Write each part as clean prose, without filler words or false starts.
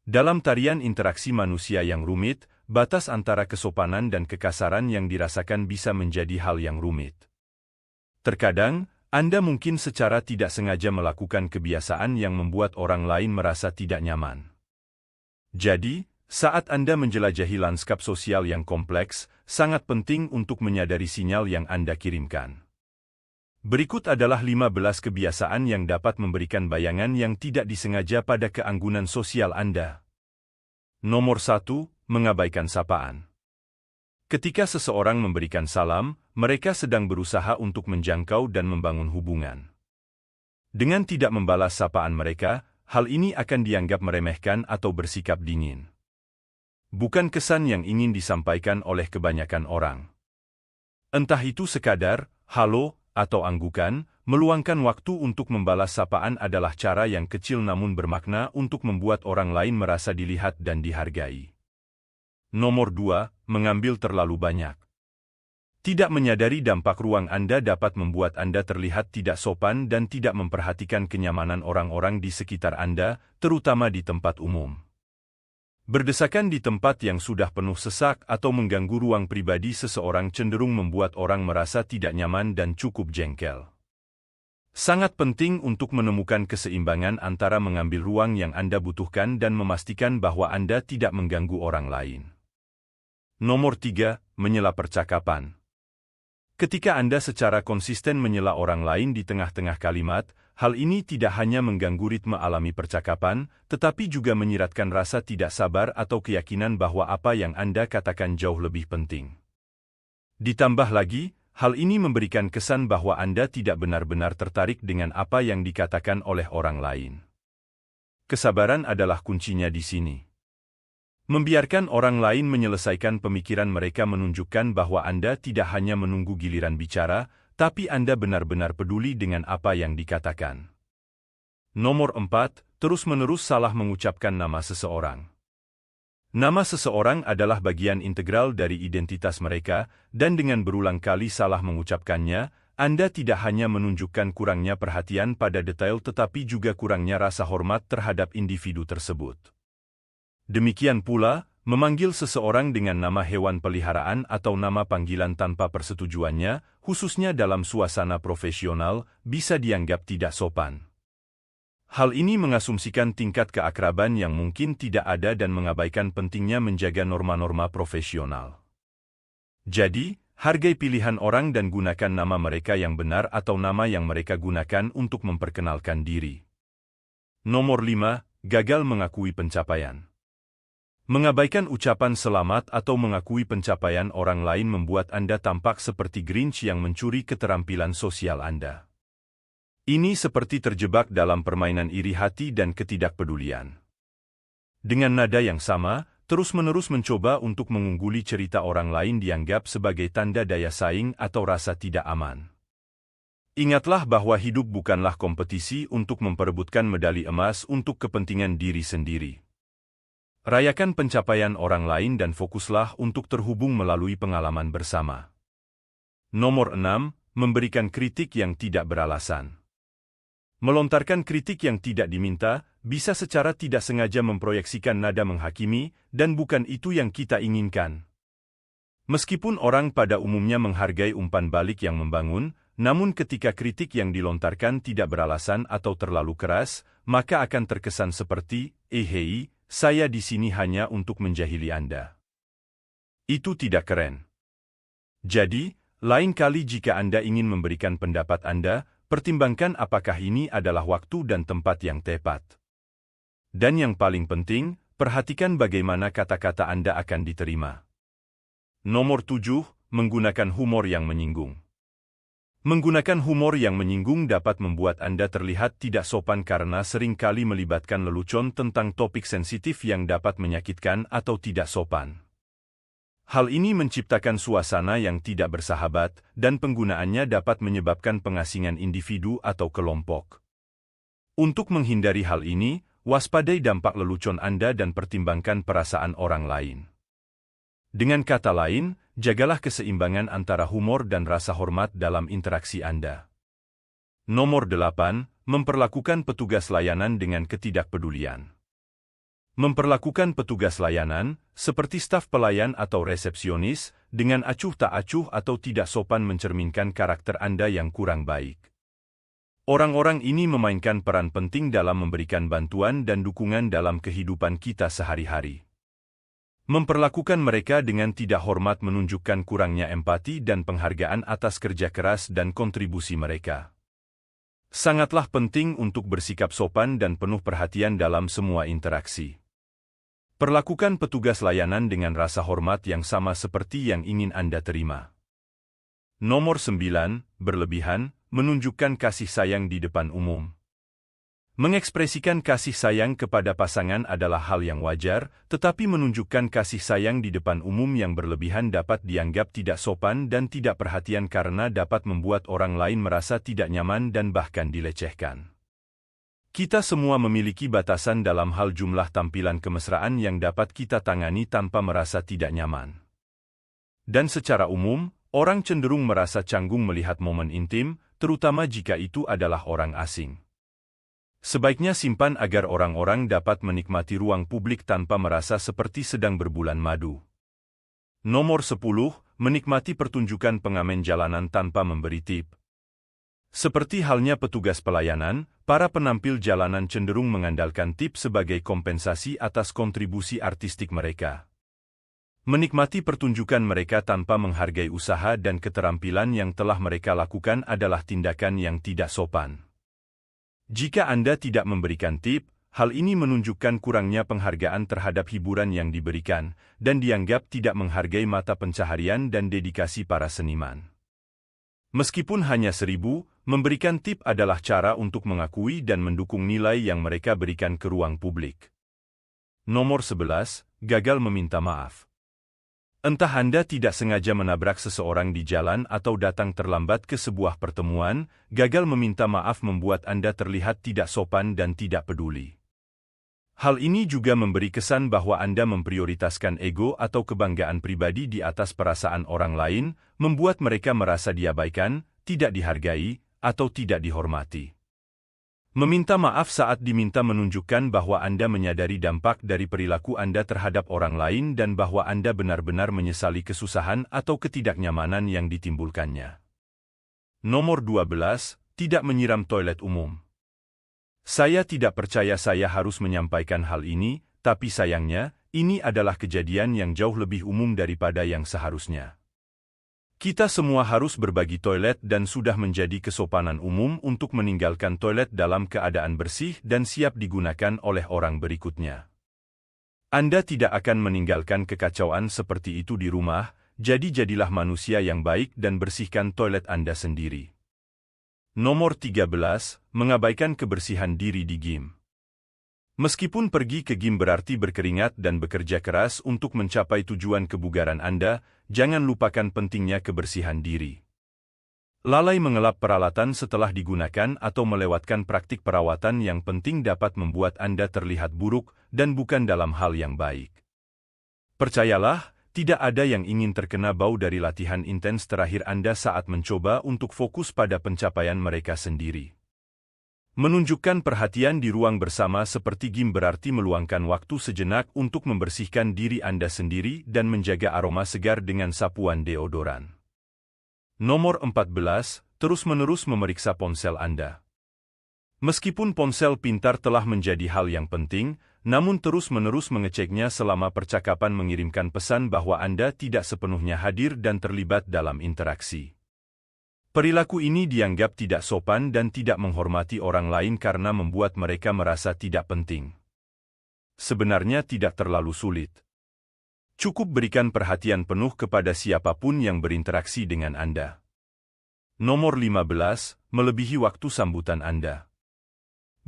Dalam tarian interaksi manusia yang rumit, batas antara kesopanan dan kekasaran yang dirasakan bisa menjadi hal yang rumit. Terkadang, Anda mungkin secara tidak sengaja melakukan kebiasaan yang membuat orang lain merasa tidak nyaman. Jadi, saat Anda menjelajahi lanskap sosial yang kompleks, sangat penting untuk menyadari sinyal yang Anda kirimkan. Berikut adalah 15 kebiasaan yang dapat memberikan bayangan yang tidak disengaja pada keanggunan sosial Anda. Nomor 1, mengabaikan sapaan. Ketika seseorang memberikan salam, mereka sedang berusaha untuk menjangkau dan membangun hubungan. Dengan tidak membalas sapaan mereka, hal ini akan dianggap meremehkan atau bersikap dingin. Bukan kesan yang ingin disampaikan oleh kebanyakan orang. Entah itu sekadar, halo, atau anggukan, meluangkan waktu untuk membalas sapaan adalah cara yang kecil namun bermakna untuk membuat orang lain merasa dilihat dan dihargai. Nomor 2, mengambil terlalu banyak. Tidak menyadari dampak ruang Anda dapat membuat Anda terlihat tidak sopan dan tidak memperhatikan kenyamanan orang-orang di sekitar Anda, terutama di tempat umum. Berdesakan di tempat yang sudah penuh sesak atau mengganggu ruang pribadi seseorang cenderung membuat orang merasa tidak nyaman dan cukup jengkel. Sangat penting untuk menemukan keseimbangan antara mengambil ruang yang Anda butuhkan dan memastikan bahwa Anda tidak mengganggu orang lain. Nomor 3, menyela percakapan. Ketika Anda secara konsisten menyela orang lain di tengah-tengah kalimat, hal ini tidak hanya mengganggu ritme alami percakapan, tetapi juga menyiratkan rasa tidak sabar atau keyakinan bahwa apa yang Anda katakan jauh lebih penting. Ditambah lagi, hal ini memberikan kesan bahwa Anda tidak benar-benar tertarik dengan apa yang dikatakan oleh orang lain. Kesabaran adalah kuncinya di sini. Membiarkan orang lain menyelesaikan pemikiran mereka menunjukkan bahwa Anda tidak hanya menunggu giliran bicara, tapi Anda benar-benar peduli dengan apa yang dikatakan. Nomor 4, terus-menerus salah mengucapkan nama seseorang. Nama seseorang adalah bagian integral dari identitas mereka, dan dengan berulang kali salah mengucapkannya, Anda tidak hanya menunjukkan kurangnya perhatian pada detail tetapi juga kurangnya rasa hormat terhadap individu tersebut. Demikian pula, memanggil seseorang dengan nama hewan peliharaan atau nama panggilan tanpa persetujuannya, khususnya dalam suasana profesional, bisa dianggap tidak sopan. Hal ini mengasumsikan tingkat keakraban yang mungkin tidak ada dan mengabaikan pentingnya menjaga norma-norma profesional. Jadi, hargai pilihan orang dan gunakan nama mereka yang benar atau nama yang mereka gunakan untuk memperkenalkan diri. Nomor 5, gagal mengakui pencapaian. Mengabaikan ucapan selamat atau mengakui pencapaian orang lain membuat Anda tampak seperti Grinch yang mencuri keterampilan sosial Anda. Ini seperti terjebak dalam permainan iri hati dan ketidakpedulian. Dengan nada yang sama, terus-menerus mencoba untuk mengungguli cerita orang lain dianggap sebagai tanda daya saing atau rasa tidak aman. Ingatlah bahwa hidup bukanlah kompetisi untuk memperebutkan medali emas untuk kepentingan diri sendiri. Rayakan pencapaian orang lain dan fokuslah untuk terhubung melalui pengalaman bersama. Nomor 6, memberikan kritik yang tidak beralasan. Melontarkan kritik yang tidak diminta, bisa secara tidak sengaja memproyeksikan nada menghakimi, dan bukan itu yang kita inginkan. Meskipun orang pada umumnya menghargai umpan balik yang membangun, namun ketika kritik yang dilontarkan tidak beralasan atau terlalu keras, maka akan terkesan seperti, hei, saya di sini hanya untuk menjahili Anda. Itu tidak keren. Jadi, lain kali jika Anda ingin memberikan pendapat Anda, pertimbangkan apakah ini adalah waktu dan tempat yang tepat. Dan yang paling penting, perhatikan bagaimana kata-kata Anda akan diterima. Nomor 7, menggunakan humor yang menyinggung. Menggunakan humor yang menyinggung dapat membuat Anda terlihat tidak sopan karena sering kali melibatkan lelucon tentang topik sensitif yang dapat menyakitkan atau tidak sopan. Hal ini menciptakan suasana yang tidak bersahabat, dan penggunaannya dapat menyebabkan pengasingan individu atau kelompok. Untuk menghindari hal ini, waspadai dampak lelucon Anda dan pertimbangkan perasaan orang lain. Dengan kata lain, jagalah keseimbangan antara humor dan rasa hormat dalam interaksi Anda. Nomor 8, memperlakukan petugas layanan dengan ketidakpedulian. Memperlakukan petugas layanan, seperti staf pelayan atau resepsionis, dengan acuh tak acuh atau tidak sopan mencerminkan karakter Anda yang kurang baik. Orang-orang ini memainkan peran penting dalam memberikan bantuan dan dukungan dalam kehidupan kita sehari-hari. Memperlakukan mereka dengan tidak hormat menunjukkan kurangnya empati dan penghargaan atas kerja keras dan kontribusi mereka. Sangatlah penting untuk bersikap sopan dan penuh perhatian dalam semua interaksi. Perlakukan petugas layanan dengan rasa hormat yang sama seperti yang ingin Anda terima. Nomor 9, berlebihan, menunjukkan kasih sayang di depan umum. Mengekspresikan kasih sayang kepada pasangan adalah hal yang wajar, tetapi menunjukkan kasih sayang di depan umum yang berlebihan dapat dianggap tidak sopan dan tidak perhatian karena dapat membuat orang lain merasa tidak nyaman dan bahkan dilecehkan. Kita semua memiliki batasan dalam hal jumlah tampilan kemesraan yang dapat kita tangani tanpa merasa tidak nyaman. Dan secara umum, orang cenderung merasa canggung melihat momen intim, terutama jika itu adalah orang asing. Sebaiknya simpan agar orang-orang dapat menikmati ruang publik tanpa merasa seperti sedang berbulan madu. Nomor 10, menikmati pertunjukan pengamen jalanan tanpa memberi tip. Seperti halnya petugas pelayanan, para penampil jalanan cenderung mengandalkan tip sebagai kompensasi atas kontribusi artistik mereka. Menikmati pertunjukan mereka tanpa menghargai usaha dan keterampilan yang telah mereka lakukan adalah tindakan yang tidak sopan. Jika Anda tidak memberikan tip, hal ini menunjukkan kurangnya penghargaan terhadap hiburan yang diberikan, dan dianggap tidak menghargai mata pencaharian dan dedikasi para seniman. Meskipun hanya 1.000, memberikan tip adalah cara untuk mengakui dan mendukung nilai yang mereka berikan ke ruang publik. Nomor 11, gagal meminta maaf. Entah Anda tidak sengaja menabrak seseorang di jalan atau datang terlambat ke sebuah pertemuan, gagal meminta maaf membuat Anda terlihat tidak sopan dan tidak peduli. Hal ini juga memberi kesan bahwa Anda memprioritaskan ego atau kebanggaan pribadi di atas perasaan orang lain, membuat mereka merasa diabaikan, tidak dihargai, atau tidak dihormati. Meminta maaf saat diminta menunjukkan bahwa Anda menyadari dampak dari perilaku Anda terhadap orang lain dan bahwa Anda benar-benar menyesali kesusahan atau ketidaknyamanan yang ditimbulkannya. Nomor 12, tidak menyiram toilet umum. Saya tidak percaya saya harus menyampaikan hal ini, tapi sayangnya, ini adalah kejadian yang jauh lebih umum daripada yang seharusnya. Kita semua harus berbagi toilet dan sudah menjadi kesopanan umum untuk meninggalkan toilet dalam keadaan bersih dan siap digunakan oleh orang berikutnya. Anda tidak akan meninggalkan kekacauan seperti itu di rumah, jadi jadilah manusia yang baik dan bersihkan toilet Anda sendiri. Nomor 13, mengabaikan kebersihan diri di gym. Meskipun pergi ke gym berarti berkeringat dan bekerja keras untuk mencapai tujuan kebugaran Anda, jangan lupakan pentingnya kebersihan diri. Lalai mengelap peralatan setelah digunakan atau melewatkan praktik perawatan yang penting dapat membuat Anda terlihat buruk dan bukan dalam hal yang baik. Percayalah, tidak ada yang ingin terkena bau dari latihan intens terakhir Anda saat mencoba untuk fokus pada pencapaian mereka sendiri. Menunjukkan perhatian di ruang bersama seperti gym berarti meluangkan waktu sejenak untuk membersihkan diri Anda sendiri dan menjaga aroma segar dengan sapuan deodoran. Nomor 14, terus-menerus memeriksa ponsel Anda. Meskipun ponsel pintar telah menjadi hal yang penting, namun terus-menerus mengeceknya selama percakapan mengirimkan pesan bahwa Anda tidak sepenuhnya hadir dan terlibat dalam interaksi. Perilaku ini dianggap tidak sopan dan tidak menghormati orang lain karena membuat mereka merasa tidak penting. Sebenarnya tidak terlalu sulit. Cukup berikan perhatian penuh kepada siapapun yang berinteraksi dengan Anda. Nomor 15, melebihi waktu sambutan Anda.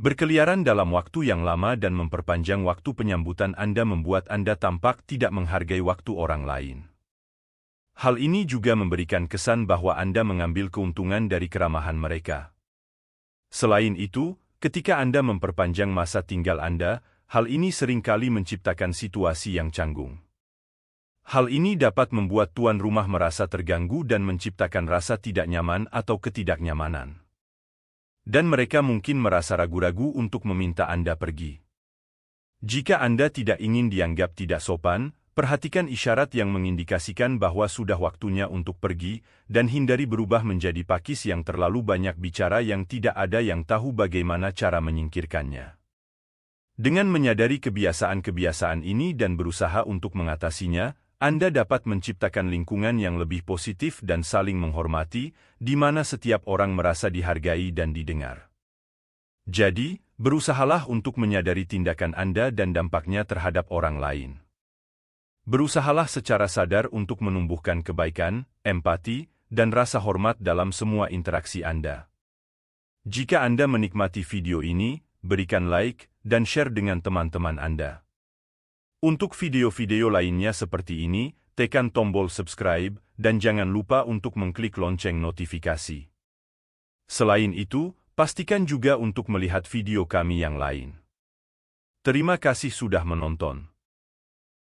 Berkeliaran dalam waktu yang lama dan memperpanjang waktu penyambutan Anda membuat Anda tampak tidak menghargai waktu orang lain. Hal ini juga memberikan kesan bahwa Anda mengambil keuntungan dari keramahan mereka. Selain itu, ketika Anda memperpanjang masa tinggal Anda, hal ini seringkali menciptakan situasi yang canggung. Hal ini dapat membuat tuan rumah merasa terganggu dan menciptakan rasa tidak nyaman atau ketidaknyamanan. Dan mereka mungkin merasa ragu-ragu untuk meminta Anda pergi. Jika Anda tidak ingin dianggap tidak sopan, perhatikan isyarat yang mengindikasikan bahwa sudah waktunya untuk pergi, dan hindari berubah menjadi pakis yang terlalu banyak bicara yang tidak ada yang tahu bagaimana cara menyingkirkannya. Dengan menyadari kebiasaan-kebiasaan ini dan berusaha untuk mengatasinya, Anda dapat menciptakan lingkungan yang lebih positif dan saling menghormati, di mana setiap orang merasa dihargai dan didengar. Jadi, berusahalah untuk menyadari tindakan Anda dan dampaknya terhadap orang lain. Berusahalah secara sadar untuk menumbuhkan kebaikan, empati, dan rasa hormat dalam semua interaksi Anda. Jika Anda menikmati video ini, berikan like dan share dengan teman-teman Anda. Untuk video-video lainnya seperti ini, tekan tombol subscribe dan jangan lupa untuk mengklik lonceng notifikasi. Selain itu, pastikan juga untuk melihat video kami yang lain. Terima kasih sudah menonton.